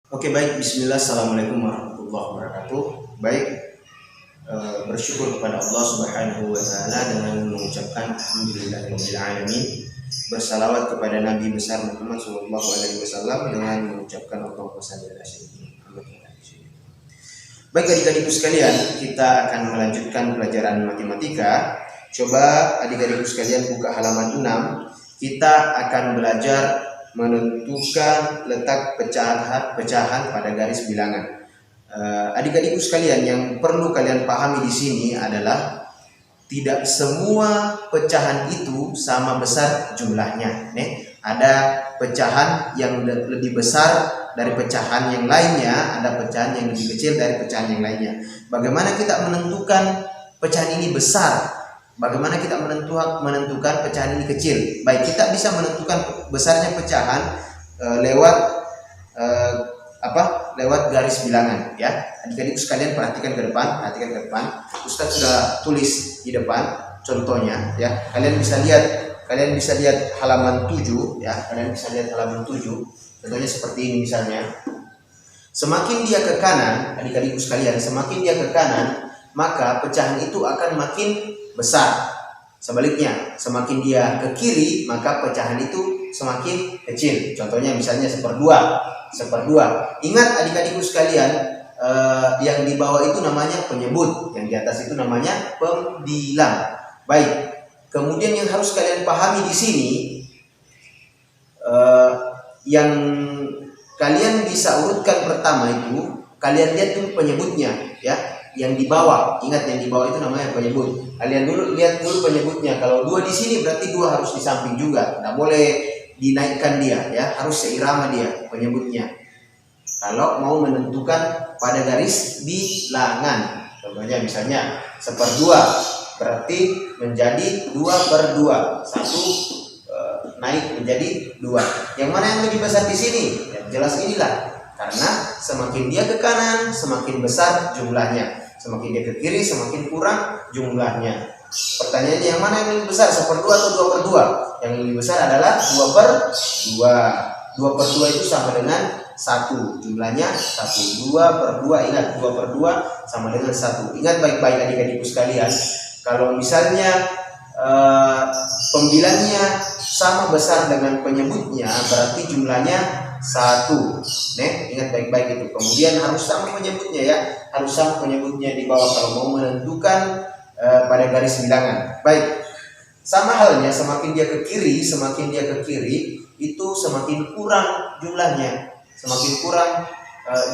Oke, baik. Bismillah. Assalamualaikum warahmatullahi wabarakatuh. Baik, bersyukur kepada Allah Subhanahu wa taala dengan mengucapkan alhamdulillahirabbil alamin. Bersalawat kepada Nabi besar Muhammad sallallahu alaihi wasallam dengan mengucapkan Allahumma shalli ala sayyidina Muhammad. Baik adik-adikku sekalian, kita akan melanjutkan pelajaran matematika. Coba adik-adikku sekalian buka halaman 6. Kita akan belajar menentukan letak pecahan pada garis bilangan. Adik-adikku sekalian, yang perlu kalian pahami di sini adalah tidak semua pecahan itu sama besar jumlahnya. Ada pecahan yang lebih besar dari pecahan yang lainnya, ada pecahan yang lebih kecil dari pecahan yang lainnya. Bagaimana kita menentukan pecahan ini besar? Bagaimana kita menentukan pecahan ini kecil? Baik, kita bisa menentukan besarnya pecahan lewat garis bilangan, ya. Adik-adik sekalian perhatikan ke depan, Ustadz sudah tulis di depan contohnya, ya. Kalian bisa lihat halaman 7, ya. Kalian bisa lihat halaman 7. Contohnya seperti ini misalnya. Semakin dia ke kanan, adik-adik sekalian, semakin dia ke kanan, maka pecahan itu akan makin besar. Sebaliknya, semakin dia ke kiri, maka pecahan itu semakin kecil. Contohnya misalnya seperdua. Ingat adik-adikku sekalian, yang di bawah itu namanya penyebut, yang di atas itu namanya pembilang. Baik. Kemudian yang harus kalian pahami di sini, yang kalian bisa urutkan pertama itu, kalian lihat dulu penyebutnya, ya. Yang di bawah, ingat yang di bawah itu namanya penyebut. Kalian lihat dulu penyebutnya. Kalau 2 di sini berarti 2 harus di samping juga. Tidak boleh dinaikkan dia, ya. Harus seirama dia penyebutnya. Kalau mau menentukan pada garis bilangan. Contohnya misalnya seperdua berarti menjadi 2/2. 1 naik menjadi 2. Yang mana yang lebih besar di sini? Ya, jelas inilah. Karena semakin dia ke kanan, semakin besar jumlahnya. Semakin dia ke kiri, semakin kurang jumlahnya. Pertanyaannya, yang mana yang lebih besar? 1/2 atau 2/2? Yang lebih besar adalah 2/2. 2/2 itu sama dengan 1. Jumlahnya 1. 2/2, ingat 2/2 sama dengan 1. Ingat baik-baik adik-adikku sekalian. Kalau misalnya pembilangnya sama besar dengan penyebutnya, berarti jumlahnya 1. Ingat baik-baik itu. Kemudian harus sama penyebutnya, ya. Harus sama penyebutnya di bawah kalau mau menentukan pada garis bilangan. Baik. Sama halnya, semakin dia ke kiri, itu semakin kurang jumlahnya. Semakin kurang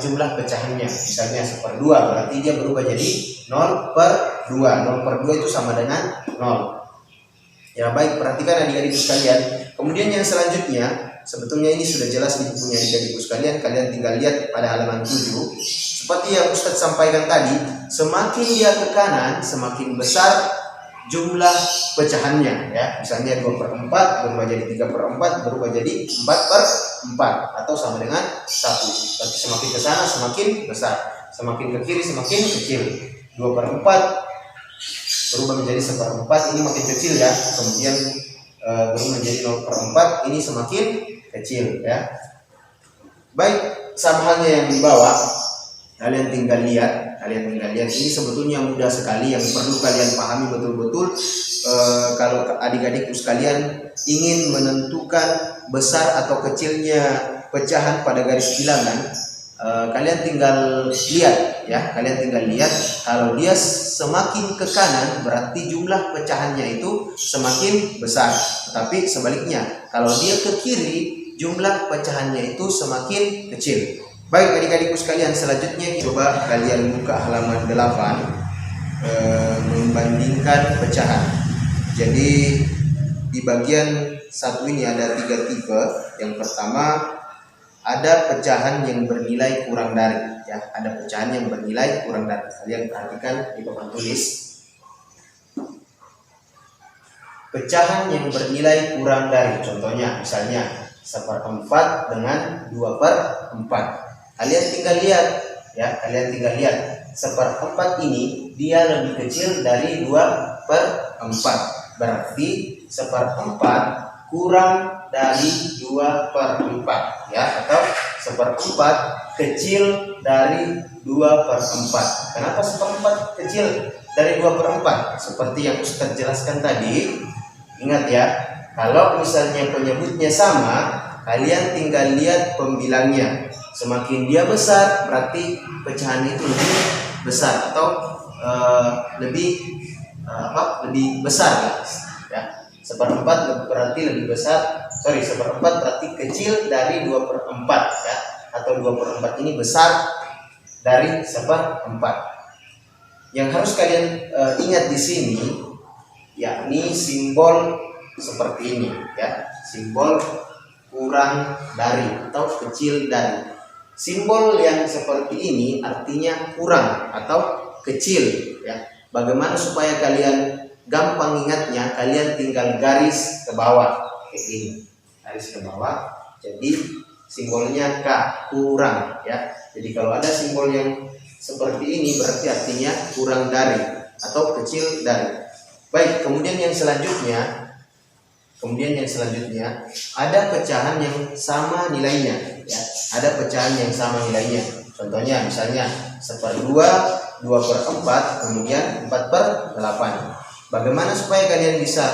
jumlah pecahannya. Misalnya seperdua berarti dia berubah jadi 0/2. 0/2 itu sama dengan 0. Ya, baik, perhatikan adik-adik sekalian. Kemudian yang selanjutnya, sebetulnya ini sudah jelas di bukunya adik-adikku sekalian. Kalian tinggal lihat pada halaman 7. Seperti yang Ustadz sampaikan tadi, semakin dia ke kanan, semakin besar jumlah pecahannya, ya. Misalnya 2/4 berubah jadi 3/4, berubah jadi 4/4, atau sama dengan 1. Tapi semakin ke sana semakin besar, semakin ke kiri semakin kecil. 2/4 berubah menjadi 1/4, ini makin kecil, ya. Kemudian berubah menjadi 0/4, ini semakin kecil, ya. Baik, sama halnya yang di bawah. Kalian tinggal lihat. Ini sebetulnya mudah sekali, yang perlu kalian pahami betul-betul. Kalau adik-adikku sekalian ingin menentukan besar atau kecilnya pecahan pada garis bilangan, kalian tinggal lihat, ya. Kalian tinggal lihat, kalau dia semakin ke kanan berarti jumlah pecahannya itu semakin besar. Tapi sebaliknya, kalau dia ke kiri jumlah pecahannya itu semakin kecil. Baik adik-adikku sekalian, selanjutnya coba kalian buka halaman 8, membandingkan pecahan. Jadi di bagian 1 ini ada 3 tipe. Yang pertama, ada pecahan yang bernilai kurang dari, ya. Ada pecahan yang bernilai kurang dari. Kalian perhatikan di papan tulis. Pecahan yang bernilai kurang dari, contohnya misalnya 1/4 dengan 2/4. Kalian tinggal lihat, ya. 1/4 ini dia lebih kecil dari 2/4. Berarti 1/4 kurang dari 2/4, ya, atau 1/4 kecil dari 2/4. Kenapa 1/4 kecil dari 2/4? Seperti yang Ustadz jelaskan tadi. Ingat ya, kalau misalnya penyebutnya sama, kalian tinggal lihat pembilangnya. Semakin dia besar, berarti pecahan itu lebih besar atau lebih besar ya. 1/4 berarti lebih besar. 1/4 berarti kecil dari 2/4 ya. Atau 2/4 ini besar dari 1/4. Yang harus kalian ingat di sini yakni simbol seperti ini ya, simbol kurang dari atau kecil dari. Simbol yang seperti ini artinya kurang atau kecil ya. Bagaimana supaya kalian gampang ingatnya? Kalian tinggal garis ke bawah kayak gini, garis ke bawah. Jadi simbolnya K, kurang ya. Jadi kalau ada simbol yang seperti ini berarti artinya kurang dari atau kecil dari. Baik, kemudian yang selanjutnya ada pecahan yang sama nilainya ya. Ada pecahan yang sama nilainya. Contohnya misalnya 1/2, 2/4, kemudian 4/8. Bagaimana supaya kalian bisa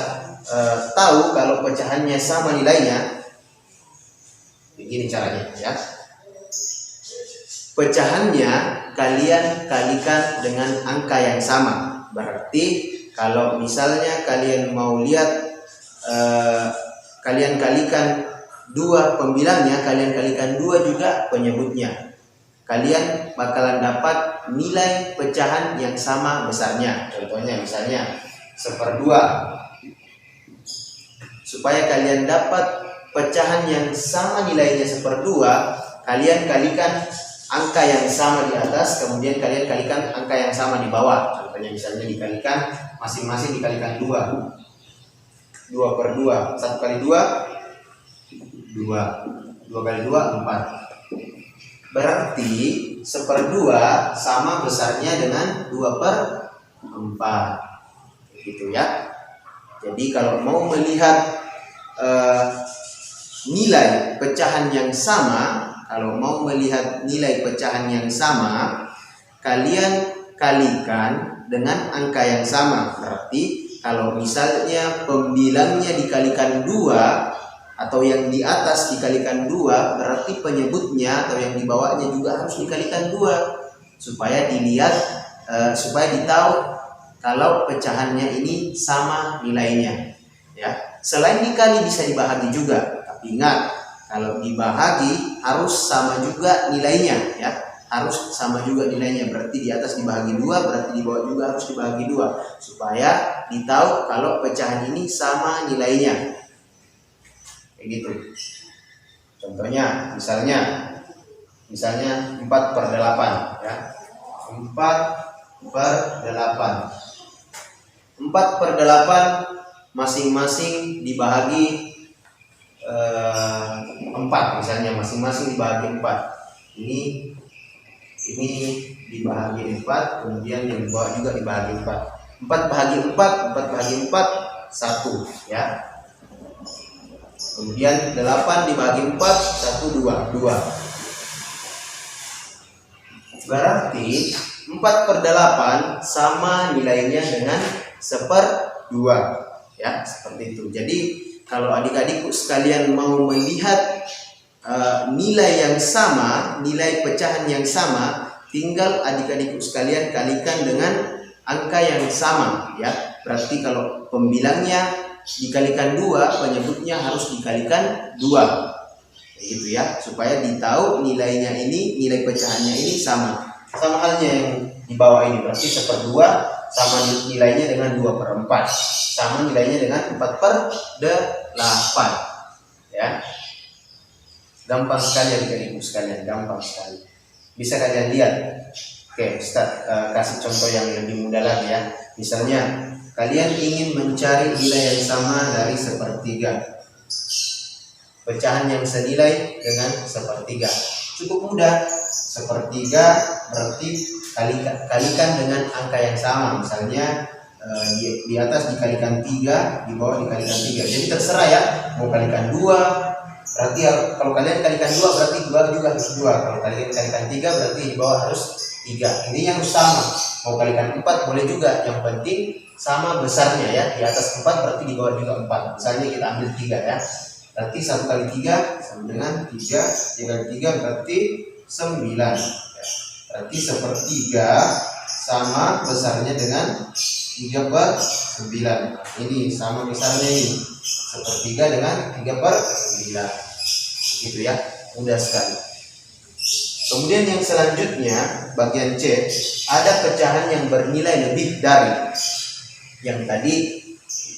tahu kalau pecahannya sama nilainya? Begini caranya ya. Pecahannya kalian kalikan dengan angka yang sama. Berarti kalau misalnya kalian mau lihat kalian kalikan 2 pembilangnya, kalian kalikan 2 juga penyebutnya, kalian bakalan dapat nilai pecahan yang sama besarnya. Contohnya misalnya 1/2. Supaya kalian dapat pecahan yang sama nilainya 1/2, kalian kalikan angka yang sama di atas, kemudian kalian kalikan angka yang sama di bawah. Contohnya misalnya dikalikan, masing-masing dikalikan 2. 2/2. 1 kali 2, 2. 2 kali 2, 4. Berarti 1/2 sama besarnya dengan 2/4. Gitu ya. Jadi kalau mau melihat nilai pecahan yang sama, kalian kalikan dengan angka yang sama. Berarti kalau misalnya pembilangnya dikalikan 2 atau yang di atas dikalikan 2, berarti penyebutnya atau yang di bawahnya juga harus dikalikan 2 supaya dilihat, supaya ditahu kalau pecahannya ini sama nilainya ya. Selain dikali bisa dibahagi juga, tapi ingat kalau dibahagi harus sama juga nilainya ya. Harus sama juga nilainya, berarti di atas dibahagi 2, berarti di bawah juga harus dibahagi 2 supaya ditahu kalau pecahan ini sama nilainya. Kayak gitu. Contohnya misalnya 4/8 ya. 4/8. 4/8 masing-masing dibahagi 4, misalnya masing-masing dibahagi 4. Ini dibahagi 4, kemudian yang di bawah juga dibahagi 4. 4 bahagi 4 1 ya. Kemudian 8 dibagi 4 1 2. Berarti 4/8 sama nilainya dengan 1/2 ya, seperti itu. Jadi kalau adik-adikku sekalian mau melihat nilai yang sama, nilai pecahan yang sama, tinggal adik-adikku sekalian kalikan dengan angka yang sama ya. Berarti kalau pembilangnya dikalikan 2, penyebutnya harus dikalikan 2. Gitu ya, supaya ditahu nilainya ini, nilai pecahannya ini sama. Sama halnya yang di bawah ini, berarti 1/2 sama nilainya dengan 2/4. Sama nilainya dengan 4/8 ya. Gampang sekali adik-adikku sekalian, gampang sekali. Bisa kalian lihat. Oke, Ustaz kasih contoh yang lebih mudah lagi ya. Misalnya kalian ingin mencari nilai yang sama dari 1/3. Pecahan yang senilai dengan 1/3. Cukup mudah. 1/3 berarti kalikan dengan angka yang sama. Misalnya di atas dikalikan 3, di bawah dikalikan 3. Jadi terserah ya, mau kalikan 2, Berarti kalau kalian kalikan 2 berarti 2 juga harus 2. Kalau kalian kalikan 3 berarti di bawah harus 3. Intinya harus sama. Mau kalikan 4 boleh juga. Yang penting sama besarnya ya. Di atas 4 berarti di bawah juga 4. Misalnya kita ambil 3 ya. Berarti 1 kali 3 sama dengan 3. 3 kali 3 berarti 9 ya. Berarti 1/3 sama besarnya dengan 3/9. Ini sama besarnya ini. 1/3 dengan 3/9. Gitu ya, mudah sekali. Kemudian yang selanjutnya bagian C, ada pecahan yang bernilai lebih dari. Yang tadi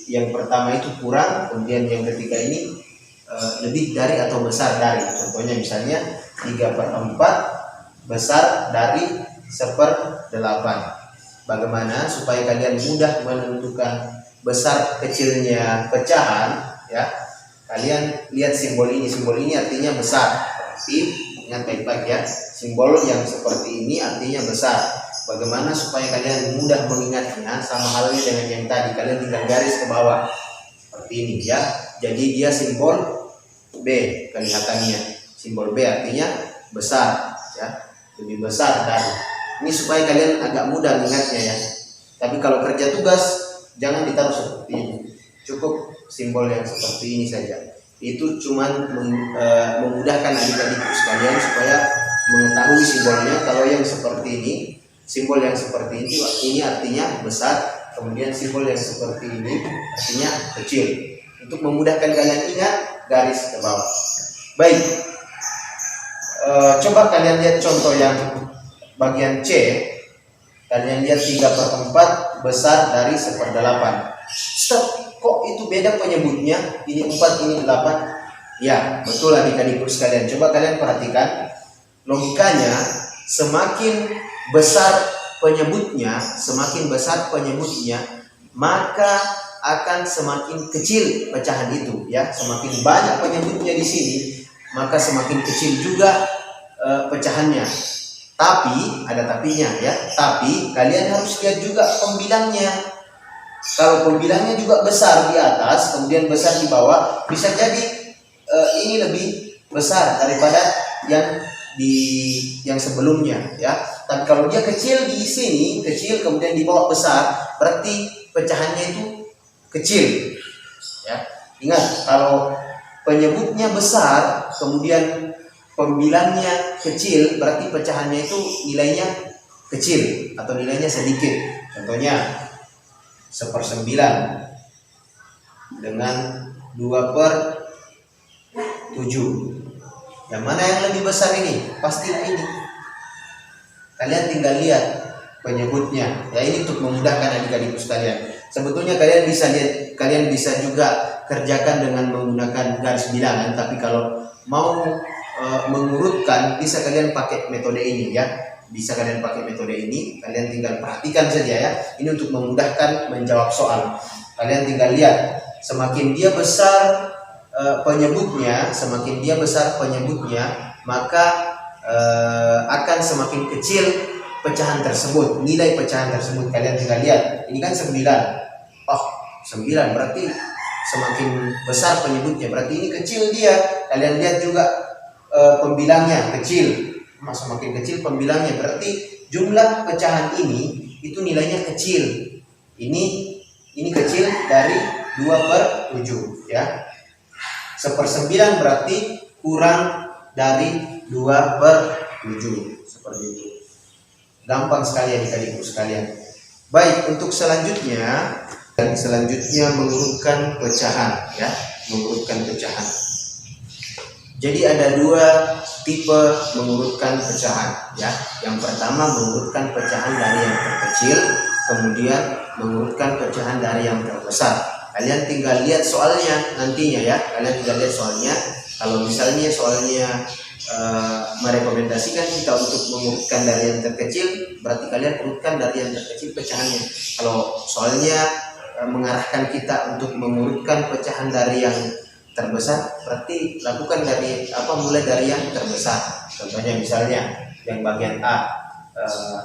yang pertama itu kurang, kemudian yang ketiga ini lebih dari atau besar dari. Contohnya misalnya 3/4 besar dari 1/8. Bagaimana supaya kalian mudah menentukan besar kecilnya pecahan ya? Kalian lihat simbol ini. Simbol ini artinya besar. Berarti ingat baik-baik ya. Simbol yang seperti ini artinya besar. Bagaimana supaya kalian mudah mengingatnya? Sama halnya dengan yang tadi. Kalian tinggal garis ke bawah seperti ini ya. Jadi dia simbol B kelihatannya. Simbol B artinya besar ya. Lebih besar dari. Ini supaya kalian agak mudah mengingatnya ya. Tapi kalau kerja tugas jangan ditaruh seperti ini. Cukup simbol yang seperti ini saja. Itu cuman memudahkan adik-adikku sekalian supaya mengetahui simbolnya. Kalau yang seperti ini, simbol yang seperti ini artinya besar. Kemudian simbol yang seperti ini artinya kecil. Untuk memudahkan kalian ingat, garis ke bawah. Baik. Coba kalian lihat contoh yang bagian C. Kalian lihat 3/4 besar dari 1/8. Stop, kok itu beda penyebutnya? Ini 4, ini 8. Ya, betul adik-adikku sekalian. Coba kalian perhatikan logikanya. Semakin besar penyebutnya, maka akan semakin kecil pecahan itu ya. Semakin banyak penyebutnya di sini, maka semakin kecil juga pecahannya. Tapi ada tapinya ya. Tapi kalian harus lihat juga pembilangnya. Kalau pembilangnya juga besar di atas, kemudian besar di bawah, bisa jadi ini lebih besar daripada yang sebelumnya ya. Tapi kalau dia kecil di sini, kecil kemudian di bawah besar, berarti pecahannya itu kecil ya. Ingat, kalau penyebutnya besar kemudian pembilangnya kecil, berarti pecahannya itu nilainya kecil atau nilainya sedikit. Contohnya 1/9 dengan 2/7. Yang mana yang lebih besar ini? Pastilah ini. Kalian tinggal lihat penyebutnya. Ya, ini untuk memudahkan adik-adikku sekalian. Sebetulnya kalian bisa lihat, kalian bisa juga kerjakan dengan menggunakan garis bilangan. Tapi kalau mau mengurutkan, bisa kalian pakai metode ini ya. Bisa kalian pakai metode ini. Kalian tinggal perhatikan saja ya. Ini untuk memudahkan menjawab soal. Kalian tinggal lihat, semakin dia besar penyebutnya, maka akan semakin kecil pecahan tersebut, nilai pecahan tersebut. Kalian tinggal lihat, ini kan 9. Oh, 9 berarti semakin besar penyebutnya, berarti ini kecil dia. Kalian lihat juga pembilangnya kecil. Semakin kecil pembilangnya, berarti jumlah pecahan ini itu nilainya kecil. Ini kecil dari 2/7 ya. 1/9 berarti kurang dari 2/7. Seperti itu. Gampang sekali adik-adikku sekalian. Baik, untuk selanjutnya mengurutkan pecahan ya, mengurutkan pecahan. Jadi ada 2 tipe mengurutkan pecahan ya. Yang pertama mengurutkan pecahan dari yang terkecil, kemudian mengurutkan pecahan dari yang terbesar. Kalian tinggal lihat soalnya nantinya ya. Kalian tinggal lihat soalnya. Kalau misalnya soalnya merekomendasikan kita untuk mengurutkan dari yang terkecil, berarti kalian urutkan dari yang terkecil pecahannya. Kalau soalnya mengarahkan kita untuk mengurutkan pecahan dari yang terbesar, berarti lakukan mulai dari yang terbesar. Contohnya misalnya yang bagian A,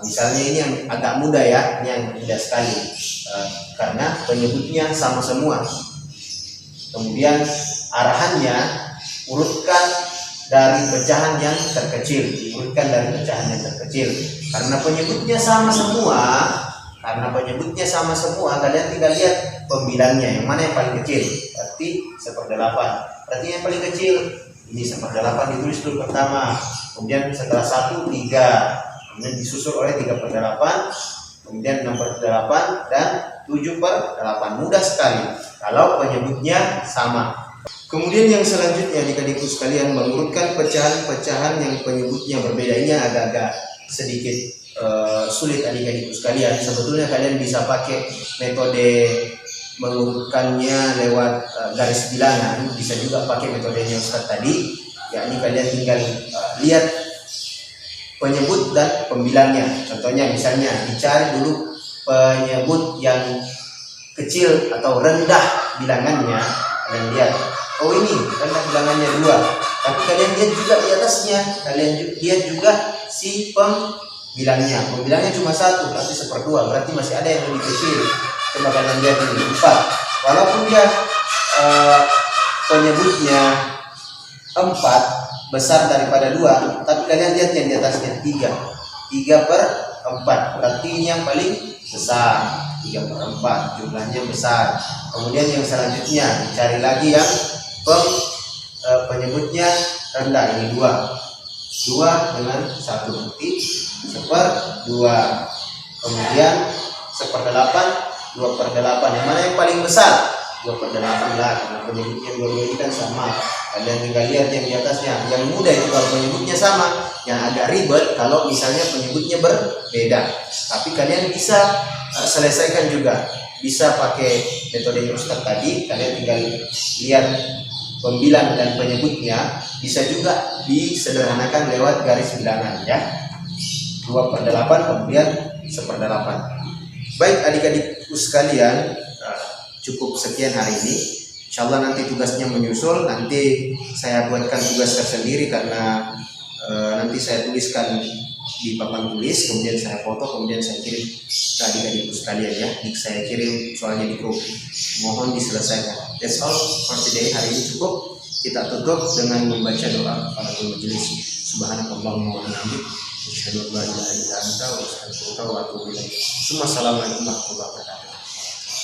misalnya ini yang agak mudah ya, ini yang mudah sekali karena penyebutnya sama semua. Kemudian arahannya urutkan dari pecahan yang terkecil, diurutkan dari pecahan yang terkecil. Karena penyebutnya sama semua, kalian tinggal lihat pembilangnya, yang mana yang paling kecil, berarti 1/8. Berarti yang paling kecil ini 1/8 ditulis dulu pertama, kemudian setelah 1 3, kemudian disusul oleh 3/8, kemudian 6/8 dan 7/8. Mudah sekali kalau penyebutnya sama. Kemudian yang selanjutnya adik-adikku sekalian, mengurutkan pecahan-pecahan yang penyebutnya berbeda. Ini agak-agak sedikit sulit adik-adikku sekalian. Sebetulnya kalian bisa pakai metode mengurutkannya lewat garis bilangan, bisa juga pakai metodenya Ustaz tadi, yakni kalian tinggal lihat penyebut dan pembilangnya. Contohnya misalnya dicari dulu penyebut yang kecil atau rendah bilangannya, kalian lihat, oh ini rendah bilangannya 2, tapi kalian lihat juga di atasnya, kalian lihat juga si pembilangnya cuma 1, berarti 1/2, berarti masih ada yang lebih kecil. Coba kalian lihat ini 4, walaupun dia penyebutnya 4 besar daripada 2, tapi kalian lihat yang di atasnya 3/4, berarti ini yang paling besar, 3/4 jumlahnya besar. Kemudian yang selanjutnya dicari lagi yang penyebutnya rendah, ini 2 dengan 1 berarti 1/2. Kemudian 1/8, 2/8, yang mana yang paling besar? 2/8 lah, karena penyebutnya dua-dua ini kan sama. Kalian tinggal lihat yang di atasnya. Yang mudah itu kalau penyebutnya sama, yang agak ribet kalau misalnya penyebutnya berbeda. Tapi kalian bisa selesaikan juga, bisa pakai metode Ustaz tadi. Kalian tinggal lihat pembilang dan penyebutnya, bisa juga disederhanakan lewat garis bilangan ya. 2/8 kemudian 1/8. Baik adik-adikku sekalian, cukup sekian hari ini. Insyaallah nanti tugasnya menyusul, nanti saya buatkan tugas tersendiri karena nanti saya tuliskan di papan tulis, kemudian saya foto, kemudian saya kirim ke adik-adikku sekalian ya. Saya kirim soalnya di grup, mohon diselesaikan. That's all for today. Hari ini cukup. Kita tutup dengan membaca doa kafaratul majelis. Subhanakallahumma wa bihamdik, asyhadu an la ilaha illa anta, wa astaghfiruka wa atubu ilaik. Assalamualaikum warahmatullahi wabarakatuh.